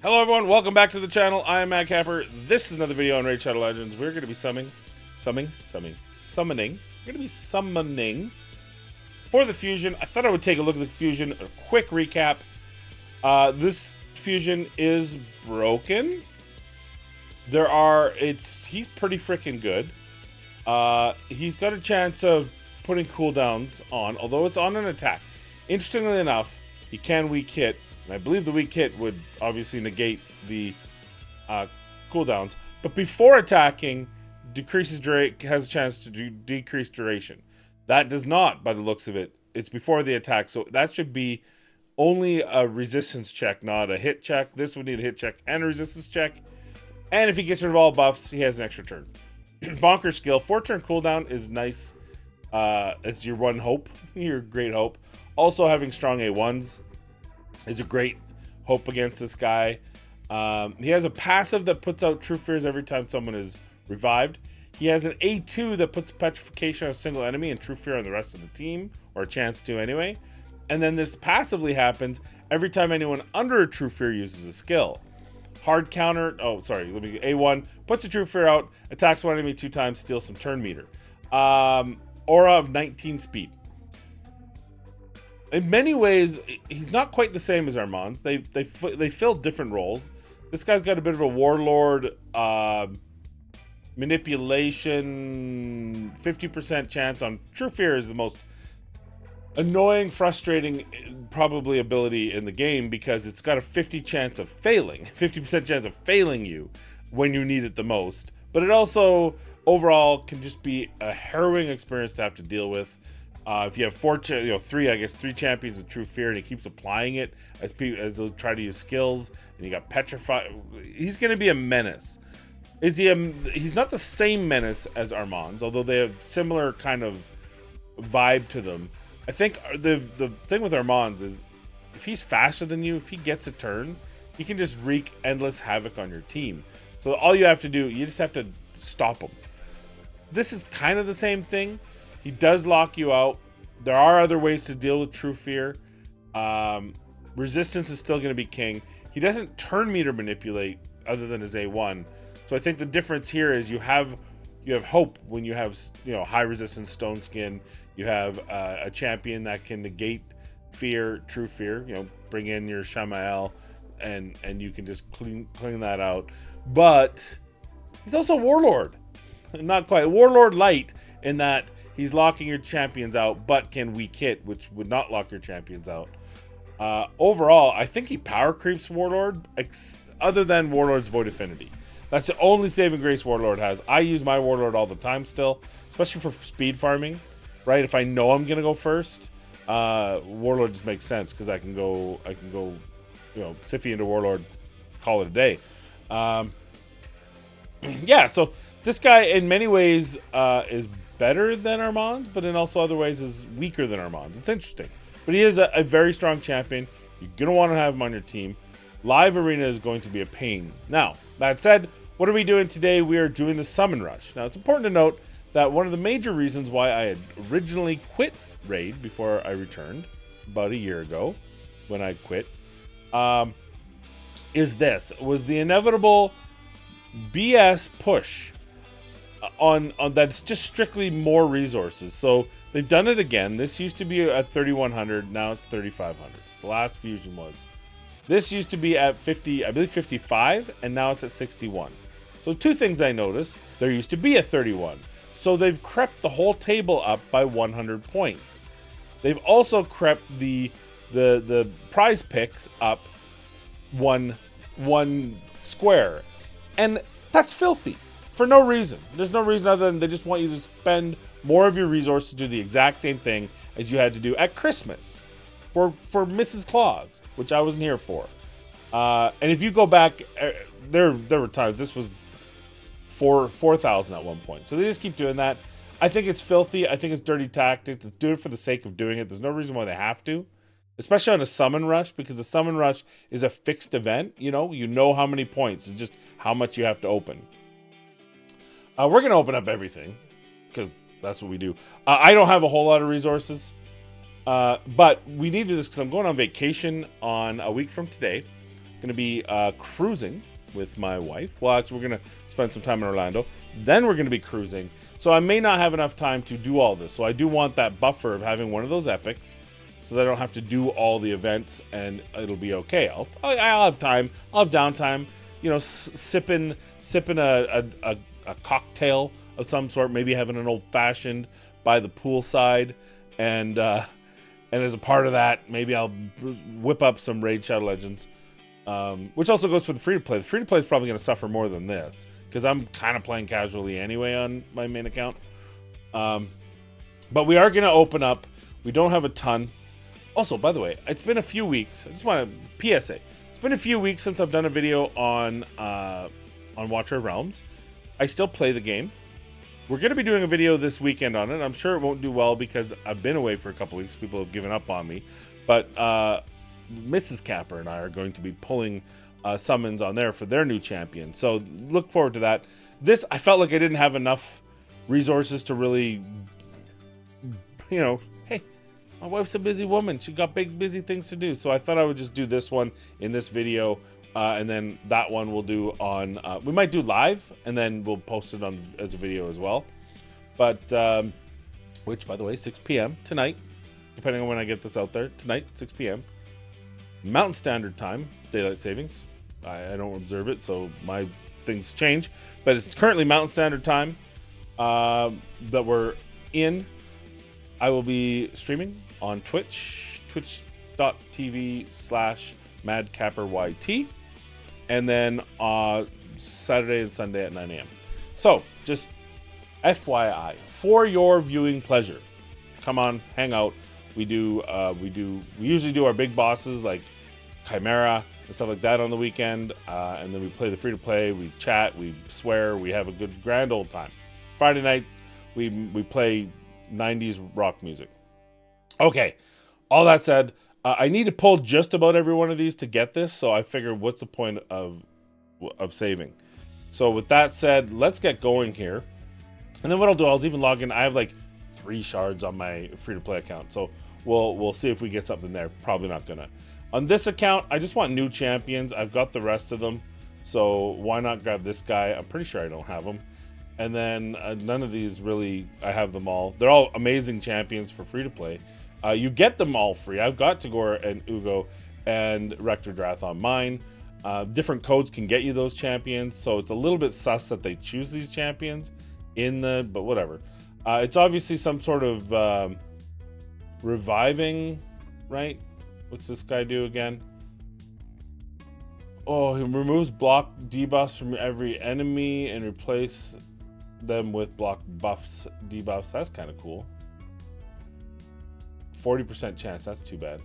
Hello everyone, welcome back to the channel. I am Matt Capper. This is another video on Raid Shadow Legends. We're going to be summoning. We're going to be summoning for the fusion. I thought I would take a look at the fusion. A quick recap. This fusion is broken. He's pretty freaking good. He's got a chance of putting cooldowns on, although it's on an attack. Interestingly enough, he can weak hit. And I believe the weak hit would obviously negate the cooldowns. But before attacking, has a chance to decrease duration. That does not, by the looks of it. It's before the attack. So that should be only a resistance check, not a hit check. This would need a hit check and a resistance check. And if he gets rid of all buffs, he has an extra turn. Bonker skill. 4-turn cooldown is nice. It's your one hope. Your great hope. Also having strong A1s is a great hope against this guy. He has a passive that puts out True Fears every time someone is revived. He has an A2 that puts Petrification on a single enemy and True Fear on the rest of the team, or a chance to anyway. And then this passively happens every time anyone under a True Fear uses a skill. Hard counter, A1, puts a True Fear out, attacks one enemy 2 times, steals some turn meter. Aura of 19 speed. In many ways, he's not quite the same as Armand's. They fill different roles. This guy's got a bit of a warlord, manipulation, 50% chance on True Fear is the most annoying, frustrating, probably ability in the game because it's got a 50% chance of failing you when you need it the most. But it also overall can just be a harrowing experience to have to deal with. If you have three champions with True Fear, and he keeps applying it as they'll try to use skills, and you got Petrify, he's going to be a menace. He's not the same menace as Armand's, although they have similar kind of vibe to them. I think the thing with Armand's is if he's faster than you, if he gets a turn, he can just wreak endless havoc on your team. So all you have to do, you just have to stop him. This is kind of the same thing. He does lock you out. There are other ways to deal with True Fear. Resistance is still going to be king. He doesn't turn meter manipulate other than his A1. So I think the difference here is you have hope when you have high resistance Stone Skin. You have a champion that can negate fear, True Fear. Bring in your Shamael, and you can just clean that out. But he's also Warlord, not quite Warlord light in that. He's locking your champions out, but can weak hit, which would not lock your champions out. Overall, I think he power creeps Warlord, other than Warlord's Void Affinity. That's the only saving grace Warlord has. I use my Warlord all the time still, especially for speed farming, right? If I know I'm going to go first, Warlord just makes sense because I can go, Siffy into Warlord, call it a day. Yeah, so this guy in many ways is better than Armand's, but in also other ways is weaker than Armand's. It's interesting. But he is a very strong champion. You're going to want to have him on your team. Live Arena is going to be a pain. Now, that said, what are we doing today? We are doing the Summon Rush. Now, it's important to note that one of the major reasons why I had originally quit Raid before I returned, about a year ago when I quit, was the inevitable BS push on that's just strictly more resources. So they've done it again. This used to be at 3,100, now it's 3,500. The last fusion was. This used to be at 50, I believe 55, and now it's at 61. So two things I noticed. There used to be a 31. So they've crept the whole table up by 100 points. They've also crept the prize picks up one square. And that's filthy. For no reason. There's no reason other than they just want you to spend more of your resources to do the exact same thing as you had to do at Christmas for Mrs. Claus, which I wasn't here for. And if you go back, there were times this was 4,000 at one point. So they just keep doing that. I think it's filthy. I think it's dirty tactics. It's doing it for the sake of doing it. There's no reason why they have to, especially on a Summon Rush, because the Summon Rush is a fixed event. You know how many points. It's just how much you have to open. We're going to open up everything because that's what we do. I don't have a whole lot of resources, but we need to do this because I'm going on vacation on a week from today. going to be cruising with my wife. Well, actually, we're going to spend some time in Orlando. Then we're going to be cruising. So I may not have enough time to do all this. So I do want that buffer of having one of those epics so that I don't have to do all the events and it'll be okay. I'll have time. I'll have downtime, you know, sipping a cocktail of some sort, maybe having an old fashioned by the poolside, and as a part of that, maybe I'll whip up some Raid Shadow Legends, which also goes for the free to play. The free to play is probably going to suffer more than this because I'm kind of playing casually anyway on my main account. But we are going to open up. We don't have a ton. Also, by the way, it's been a few weeks. I just want to PSA. It's been a few weeks since I've done a video on Watcher of Realms. I still play the game. We're going to be doing a video this weekend on it. I'm sure it won't do well because I've been away for a couple weeks. People have given up on me. But Mrs. Capper and I are going to be pulling summons on there for their new champion. So look forward to that. This, I felt like I didn't have enough resources to really, you know, hey, my wife's a busy woman. She got big, busy things to do. So I thought I would just do this one in this video. And then that one we'll do on, we might do live and then we'll post it on as a video as well. But, which by the way, 6 p.m. tonight, depending on when I get this out there, tonight, 6 p.m. Mountain Standard Time, daylight savings. I don't observe it, so my things change. But it's currently Mountain Standard Time that we're in. I will be streaming on Twitch, twitch.tv/MadCapperYT. And then Saturday and Sunday at 9 a.m. So, just FYI, for your viewing pleasure, come on, hang out. We usually do our big bosses like Chimera and stuff like that on the weekend, and then we play the free-to-play, we chat, we swear, we have a good grand old time. Friday night, we play 90s rock music. Okay, all that said, I need to pull just about every one of these to get this, so I figured what's the point of saving? So with that said, let's get going here. And then what I'll do, I'll even log in. I have like 3 shards on my free-to-play account, so we'll see if we get something there. Probably not gonna. On this account, I just want new champions. I've got the rest of them, so why not grab this guy? I'm pretty sure I don't have him. And then none of these really, I have them all. They're all amazing champions for free-to-play. You get them all free. I've got Tagore and Ugo and Rector Drath on mine. Different codes can get you those champions, so it's a little bit sus that they choose these champions but whatever. It's obviously some sort of reviving, right? What's this guy do again? Oh, he removes block debuffs from every enemy and replace them with block buffs, debuffs. That's kind of cool. 40% chance. That's too bad.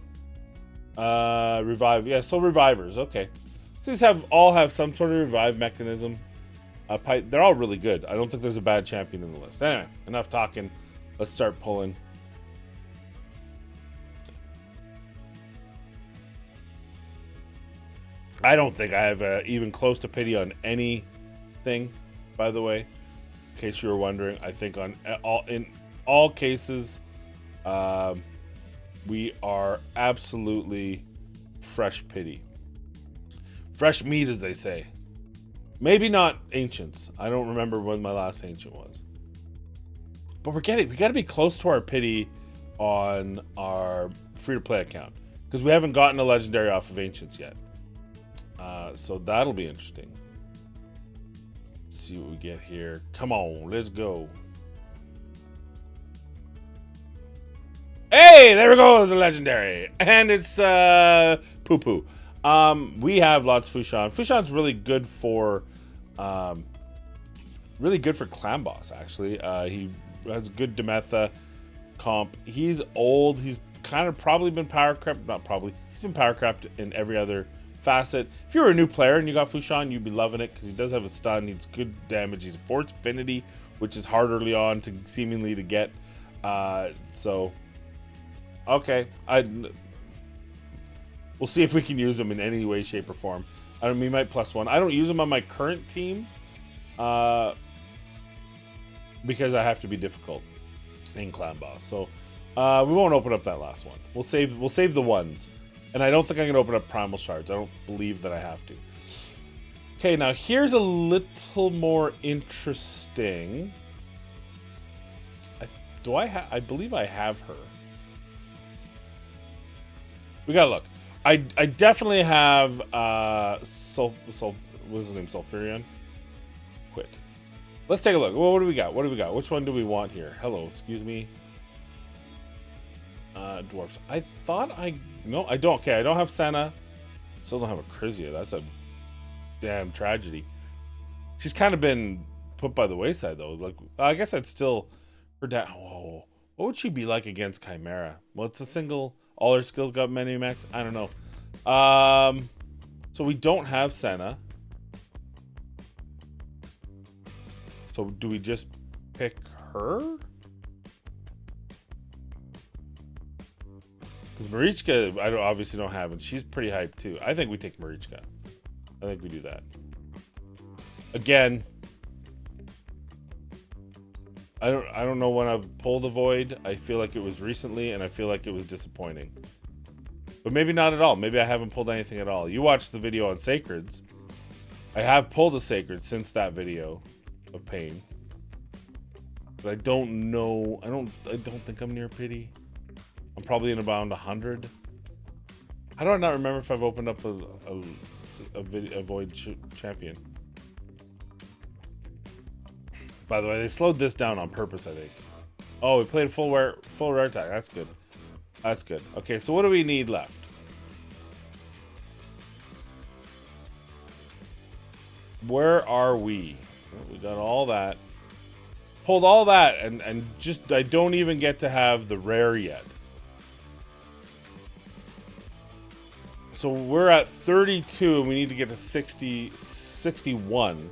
Revive. Yeah, so revivers. Okay. So these all have some sort of revive mechanism. They're all really good. I don't think there's a bad champion in the list. Anyway, enough talking. Let's start pulling. I don't think I have even close to pity on anything, by the way. In case you were wondering, I think in all cases, we are absolutely fresh pity. Fresh meat, as they say. Maybe not ancients. I don't remember when my last ancient was. But we got to be close to our pity on our free-to-play account. Because we haven't gotten a legendary off of ancients yet. So that'll be interesting. Let's see what we get here. Come on, let's go. Hey, there we go. It's a legendary. And it's Poo Poo. We have lots of Fushan. Fushan's really good for clan boss, actually. He has good Demetha comp. He's old. He's kind of probably been power crept. Not probably. He's been power crept in every other facet. If you were a new player and you got Fushan, you'd be loving it because he does have a stun. He's good damage. He's a force affinity, which is hard early on to seemingly to get. So okay, we'll see if we can use him in any way, shape, or form. We might +1. I don't use him on my current team because I have to be difficult in clan boss. So we won't open up that last one. We'll save the ones. And I don't think I can open up Primal Shards. I don't believe that I have to. Okay, now here's a little more interesting. I believe I have her. We gotta look. I definitely have what's his name? Sulfurion? Quit. Let's take a look. Well, what do we got? What do we got? Which one do we want here? Hello, excuse me. Dwarfs. I thought no, I don't. Okay, I don't have Senna. Still don't have a Krizia. That's a damn tragedy. She's kind of been put by the wayside though. Like, I guess I'd still her dad. Whoa, what would she be like against Chimera? Well, it's a single. All her skills got many max. I don't know. So we don't have Senna. So do we just pick her? Because Marichka, I obviously don't have, and she's pretty hyped too. I think we take Marichka. I think we do that. Again, I don't know when I've pulled a Void. I feel like it was recently, and I feel like it was disappointing. But maybe not at all. Maybe I haven't pulled anything at all. You watched the video on Sacreds. I have pulled a Sacred since that video of Pain. But I don't know. I don't think I'm near Pity. I'm probably in around 100. How do I not remember if I've opened up a Void champion? By the way, they slowed this down on purpose, I think. Oh, we played a full rare attack. That's good. That's good. Okay, so what do we need left? Where are we? Well, we got all that. Pulled all that, and just I don't even get to have the rare yet. So we're at 32, and we need to get to 61.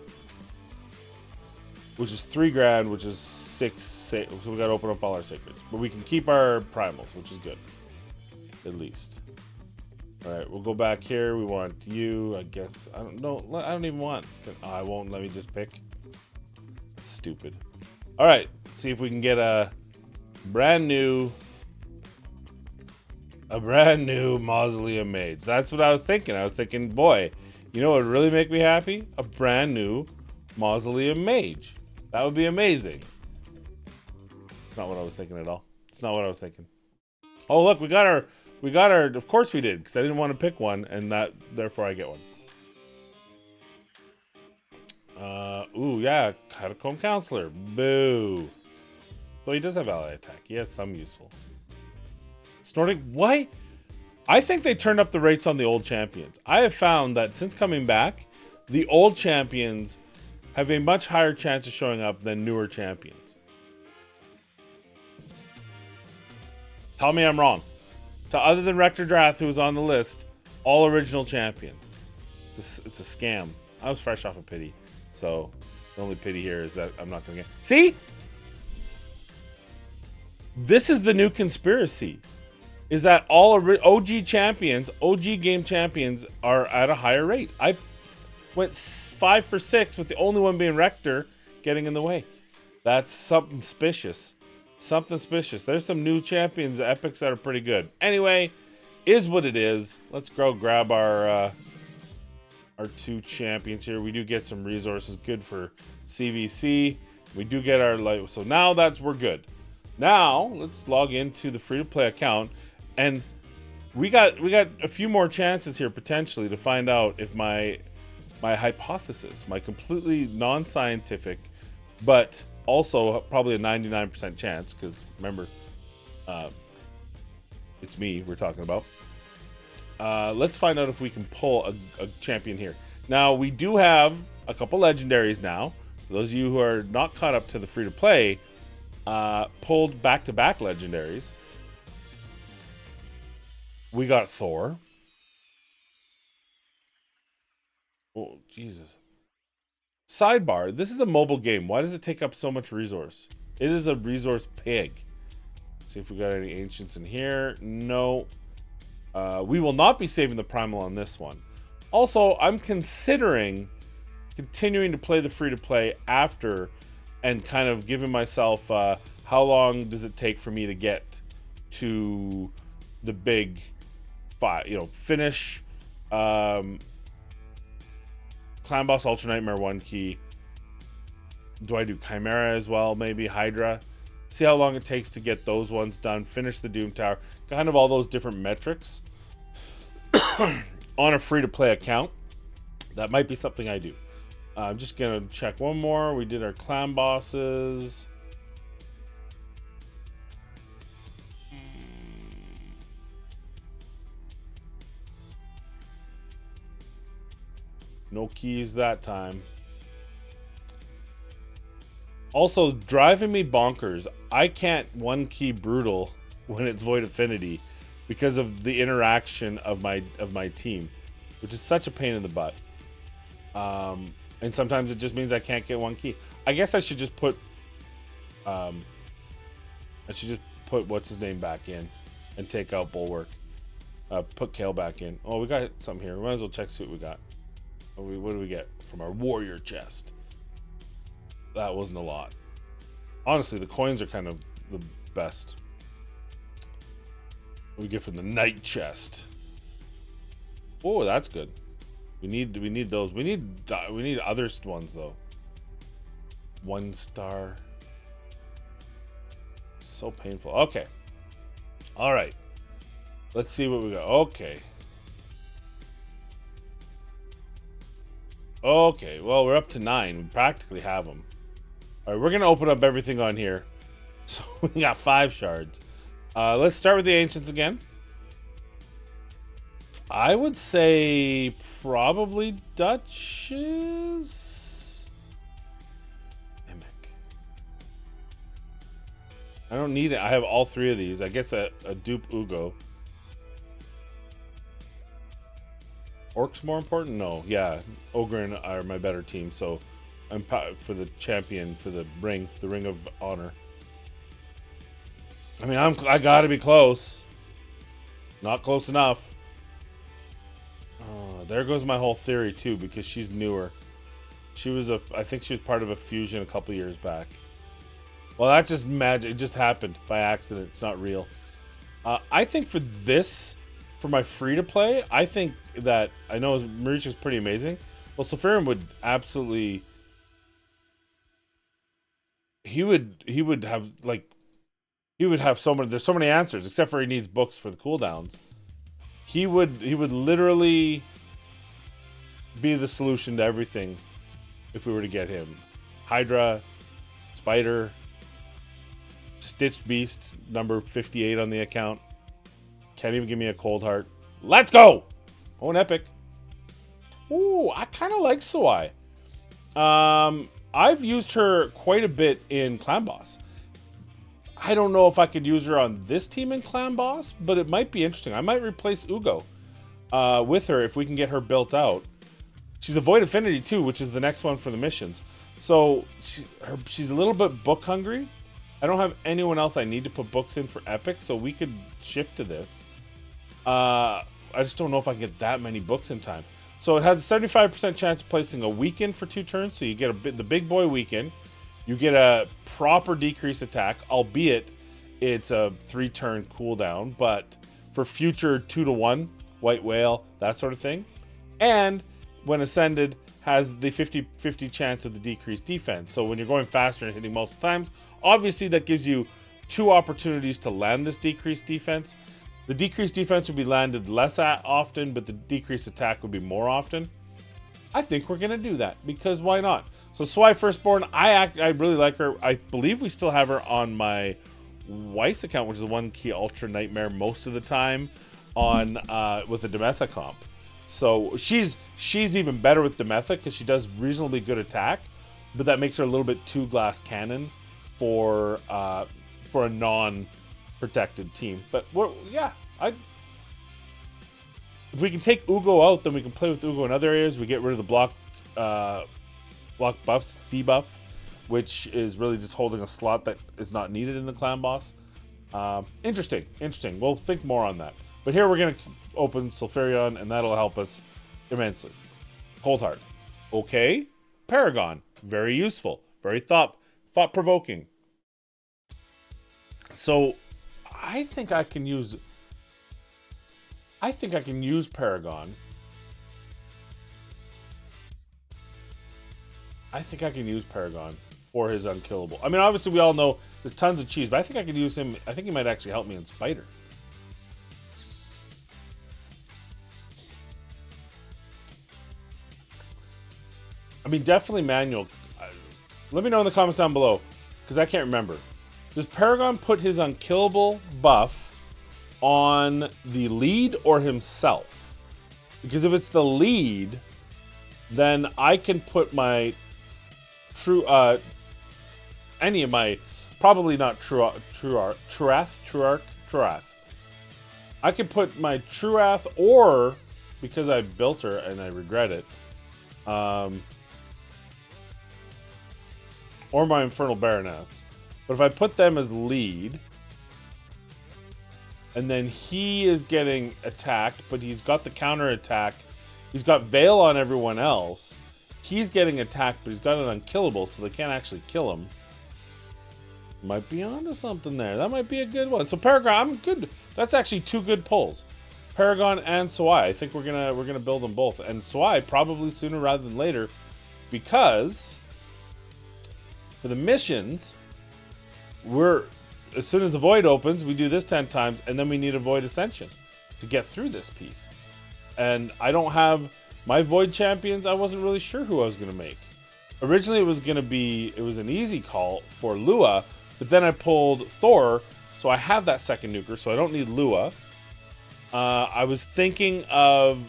Which is 3 grand, which is 6. So we gotta open up all our Sacreds. But we can keep our primals, which is good. At least. Alright, we'll go back here. We want you, I guess. I don't even want. Oh, I won't let me just pick. Stupid. Alright, see if we can get a brand new Mausoleum Mage. That's what I was thinking. I was thinking, boy, you know what would really make me happy? A brand new Mausoleum Mage. That would be amazing. It's not what I was thinking at all. It's not what I was thinking. Oh, look, we got our, of course we did, because I didn't want to pick one, and therefore I get one. Ooh, yeah, Catacomb Counselor. Boo. Well, he does have ally attack. He has some useful. Snorting, why? I think they turned up the rates on the old champions. I have found that since coming back, the old champions have a much higher chance of showing up than newer champions. Tell me I'm wrong. Other than Rector Drath, who was on the list, all original champions. It's a scam. I was fresh off of Pity, so the only pity here is that I'm not going to get... See? This is the new conspiracy. Is that all OG champions, OG game champions are at a higher rate. I went 5 for 6 with the only one being Rector getting in the way. That's something suspicious. Something suspicious. There's some new champions, epics that are pretty good. Anyway, is what it is. Let's go grab our 2 champions here. We do get some resources good for CVC. We do get our light. So now we're good. Now let's log into the free-to-play account, and we got a few more chances here potentially to find out if my hypothesis, my completely non-scientific, but also probably a 99% chance, because remember, it's me we're talking about. Let's find out if we can pull a champion here. Now, we do have a couple legendaries now. For those of you who are not caught up to the free-to-play, pulled back-to-back legendaries. We got Thor. Oh, Jesus. Sidebar, this is a mobile game. Why does it take up so much resource? It is a resource pig. Let's see if we got any ancients in here. No. We will not be saving the primal on this one. Also, I'm considering continuing to play the free-to-play after and kind of giving myself how long does it take for me to get to the big finish Clan Boss Ultra Nightmare 1 key. Do I do Chimera as well? Maybe Hydra. See how long it takes to get those ones done. Finish the Doom Tower. Kind of all those different metrics on a free-to-play account. That might be something I do. I'm just going to check one more. We did our clan bosses. No keys that time. Also, driving me bonkers. I can't one key brutal when it's Void Affinity because of the interaction of my team, which is such a pain in the butt. And sometimes it just means I can't get one key. I guess I should just put what's his name back in and take out Bulwark. Put Kale back in. Oh, we got something here. We might as well check see what we got. What do we get from our warrior chest? That wasn't a lot. Honestly, the coins are kind of the best. What do we get from the knight chest? Oh, that's good. We need those. We need other ones though. 1 star. So painful. Okay. All right. Let's see what we got. Okay. Okay. Well, we're up to 9. We practically have them. All right. We're gonna open up everything on here. So we got 5 shards. Let's start with the ancients again. I would say probably Duchess. Mimic. I don't need it. I have all 3 of these. I guess a dupe Ugo. Orcs more important? No. Yeah, Ogre are my better team. So I'm for the champion for the ring of honor. I mean, I gotta be close. Not close enough. There goes my whole theory too, because she's newer. I think she was part of a fusion a couple years back. Well, that's just magic. It just happened by accident. It's not real. I think for my free-to-play, I think that, I know Marisha's pretty amazing. Well, Sulfurium would absolutely... He would have, so many... There's so many answers, except for he needs books for the cooldowns. He would literally be the solution to everything if we were to get him. Hydra, Spider, Stitched Beast, number 58 on the account. Can't even give me a cold heart. Let's go! Oh, an epic. Ooh, I kind of like Sawai. I've used her quite a bit in Clan Boss. I don't know if I could use her on this team in Clan Boss, but it might be interesting. I might replace Ugo with her if we can get her built out. She's a Void Affinity too, which is the next one for the missions. So she's a little bit book hungry. I don't have anyone else I need to put books in for Epic, so we could shift to this. I just don't know if I can get that many books in time. So it has a 75% chance of placing a weaken for 2 turns. So you get the big boy weaken. You get a proper decrease attack, albeit it's a 3-turn cooldown, but for future 2-to-1, White Whale, that sort of thing. And when ascended, has the 50-50 chance of the decreased defense. So when you're going faster and hitting multiple times, obviously that gives you 2 opportunities to land this decreased defense. The decreased defense would be landed less often, but the decreased attack would be more often. I think we're going to do that, because why not? So Swai Firstborn, I really like her. I believe we still have her on my wife's account, which is a 1-key Ultra Nightmare most of the time on with the Demetha comp. So she's even better with Demetha because she does reasonably good attack, but that makes her a little bit too glass cannon for a non-protected team. But if we can take Ugo out, then we can play with Ugo in other areas. We get rid of the block buffs, debuff, which is really just holding a slot that is not needed in the clan boss. Interesting. We'll think more on that. But here we're going to open Sulfurion, and that'll help us immensely. Cold Heart. Okay. Paragon. Very useful. Very thought-provoking. So I think I can use I think I can use Paragon. I think I can use Paragon for his unkillable. I mean, obviously we all know there's tons of cheese, but I think I could use him. I think he might actually help me in Spider. I mean, definitely manual. Let me know in the comments down below, because I can't remember. Does Paragon put his unkillable buff on the lead or himself? Because if it's the lead, then I can put my any of my, probably not Truath. I could put my Truath, or because I built her and I regret it, or my Infernal Baroness. But if I put them as lead, and then he is getting attacked, but he's got the counter attack. He's got Veil on everyone else. He's getting attacked, but he's got an unkillable, so they can't actually kill him. Might be onto something there. That might be a good one. So Paragon, I'm good. That's actually 2 good pulls. Paragon and Sawai. I think we're gonna build them both, and Sawai probably sooner rather than later, because for the missions, as soon as the Void opens, we do this 10 times, and then we need a Void Ascension to get through this piece. And I don't have my Void champions. I wasn't really sure who I was going to make. Originally, it was an easy call for Lua, but then I pulled Thor, so I have that second nuker, so I don't need Lua. I was thinking of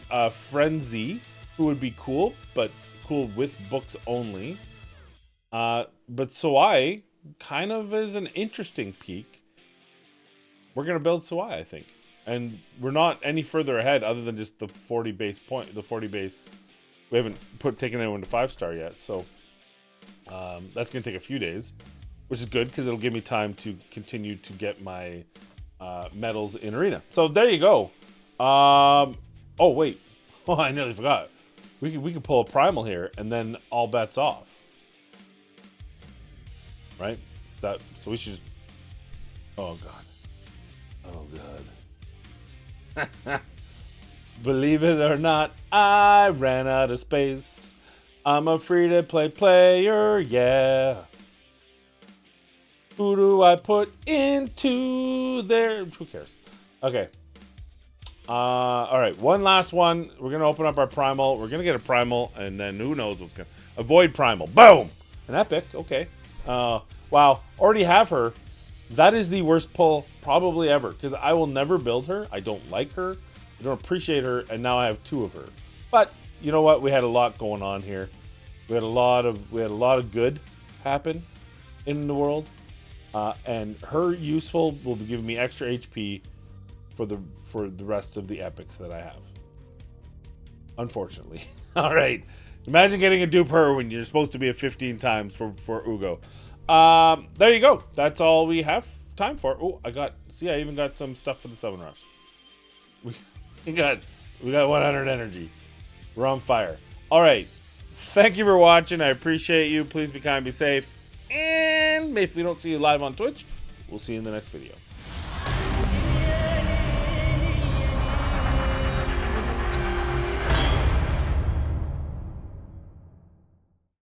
Frenzy, who would be cool, but cool with books only. But Sawai kind of is an interesting peak. We're gonna build Sawai, I think, and we're not any further ahead other than just the 40 base point. The 40 base, we haven't taken anyone to 5-star yet, so that's gonna take a few days, which is good because it'll give me time to continue to get my medals in arena. So there you go. Oh wait, I nearly forgot. We could pull a primal here, and then all bets off. Right? So we should just... Oh, God. Oh, God. Believe it or not, I ran out of space. I'm a free-to-play player, yeah. Who do I put into there? Who cares? Okay. All right, one last one. We're going to open up our primal. We're going to get a primal, and then who knows what's going to... Avoid primal. Boom! An epic. Okay. Wow, already have her. That is the worst pull probably ever, because I will never build her. I don't like her. I don't appreciate her, and now I have 2 of her. But you know what? We had a lot going on here. We had a lot of good happen in the world, and her useful will be giving me extra HP for the rest of the epics that I have. Unfortunately. All right. Imagine getting a dupe her when you're supposed to be a 15 times for Ugo. There you go. That's all we have time for. Oh, I even got some stuff for the Summon Rush. We got 100 energy. We're on fire. All right. Thank you for watching. I appreciate you. Please be kind, be safe. And if we don't see you live on Twitch, we'll see you in the next video.